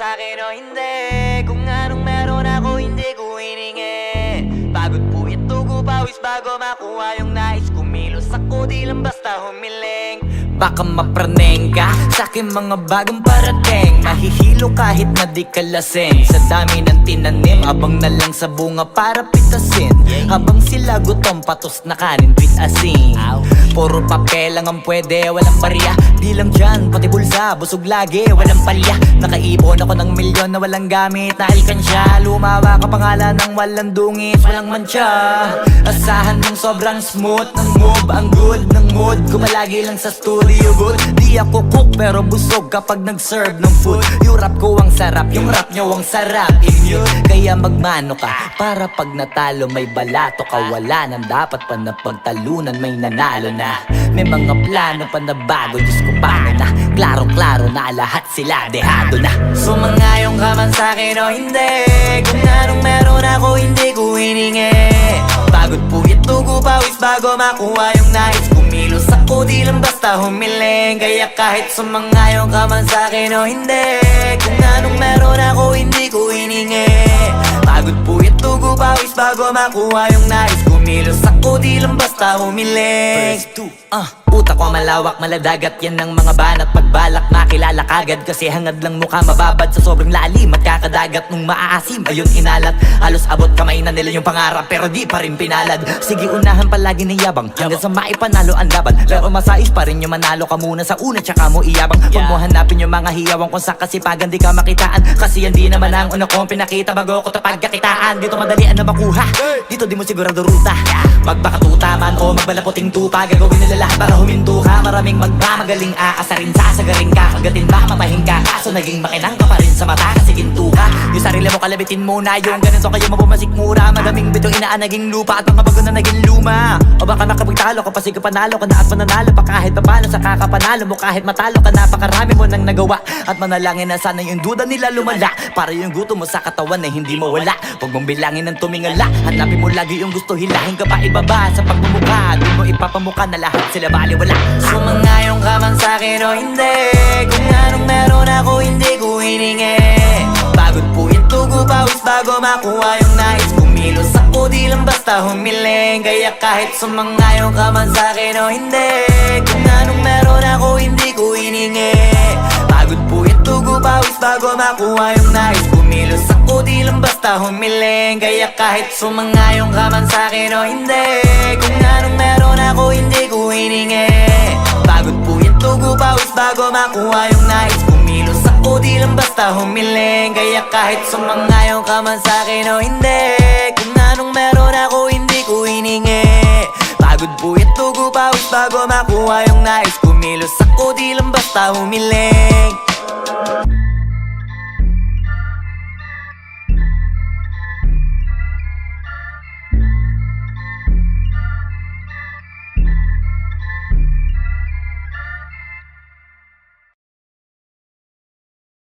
sa'kin o hindi. Kung anong meron ako hindi ko hiningi. Pagod puyat tugo pawis bago makuha yung nais. Kumilos ako di lang basta humiling. Baka mapraneng ka sa'kin mga bagong parating. Mahihilo kahit na di ka lasing. Sa dami ng tinanim abang na lang sa bunga para pitasin. Habang sila gutom patos na kanin with asin. Puro papel lang ang pwede, walang barya. Di lang dyan, pati bulsa, busog lagi, walang palya. Nakaipon ako ng milyon na walang gamit na alkansya. Lumawa ka pangalan ng walang dungis, walang mancha. Asahan mong sobrang smooth ng move, ang good ng mood. Kumalagi lang sa studio good. Di ako cook pero busog kapag nag-serve ng food. Yung rap ko ang sarap, yung rap nyo ang sarap. Immune, kaya magmano ka para pag natalo may balato ka. Wala nang dapat pa na pagtalunan, may nanalo na. May mga plano pa na bago, Diyos ko paano na. Klarong-klaro na lahat sila dehado na. Sumangayong ka man sa'kin o hindi. Kung anong meron ako hindi ko hiningi. Pagod puyat tugo pawis bago makuha yung nais. Kumilos ako di lang basta humiling. Kaya kahit sumangayong ka man sa'kin o hindi. Kung anong meron ako hindi ko hiningi. Pagod puyat tugo pawis bago makuha yung nais. Kumilos ako di lang basta humiling. Utak ko malawak, maladagat yan ng mga banat. Pagbalak makilala kagad kasi hangad lang mukha mababad sa sobrang lalim at kakadagat nung maaasim. Ayun inalat, halos abot kamay na nila yung pangarap pero di pa rin pinalad. Sige unahan palagi ni yabang hanggang sa maipanalo ang laban. Pero masais pa rin yung manalo ka muna sa una tsaka mo iyabang. Huwag mo hanapin yung mga hiyawang kung sa kasipagan di ka makitaan. Kasi yan di naman ang una kong pinakita bago ko tapagkakitaan. Dito madalian na makuha, dito di mo sigurado ruta. Magbakatuta man o magbalaputing tupa, gagawin nila lahat para huminto ka. Maraming magmamagaling aasarin, sasagaring ka. Kagatin ba mapahing ka, kaso naging makinang ka pa rin sa mata kasi ginto ka. Yung sarili mo kalabitin muna, yung ganito kayo mapumasik mura. Madaming bitong inaan naging lupa at mga bago na naging luma. O baka makapagtalo ka pa sige panalo ka na at mananalo pa kahit papano sa kakapanalo mo. Kahit matalo ka napakarami mo nang nagawa at manalangin na sana yung duda nila lumala. Para yung gutom mo sa katawan na hindi mo wala. Huwag mong bilangin ng tumingala, hanapin mo lagi yung gusto. Hilahin ka pa ibaba sa pagmumukha, doon mo ipapamuka na lahat sila baliwala. Sumangayong ka man sa'kin o hindi. Kung anong meron ako hindi ko hiningi. Pagod puyat tugo pawis bago makuha yung nais. Kumilos ako di lang basta humiling. Kaya kahit sumangayong ka man sa'kin o hindi. Kung anong meron ako hindi ko hiningi. Pagod puyat tugo pawis bago makuha yung nais. Kumilos ako di lang basta humiling. Kaya kahit sumangayong ka man sa'kin o hindi. Kung anong meron ako hindi ko hiningi. Pagod puyat tugo pawis bago makuha yung nais. Kumilos ako di lang basta humiling. Kaya kahit sumangayong ka man sa'kin o hindi. Kung anong meron ako hindi ko hiningi. Pagod puyat tugo pawis bago makuha yung nais. Kumilos ako di lang basta humiling.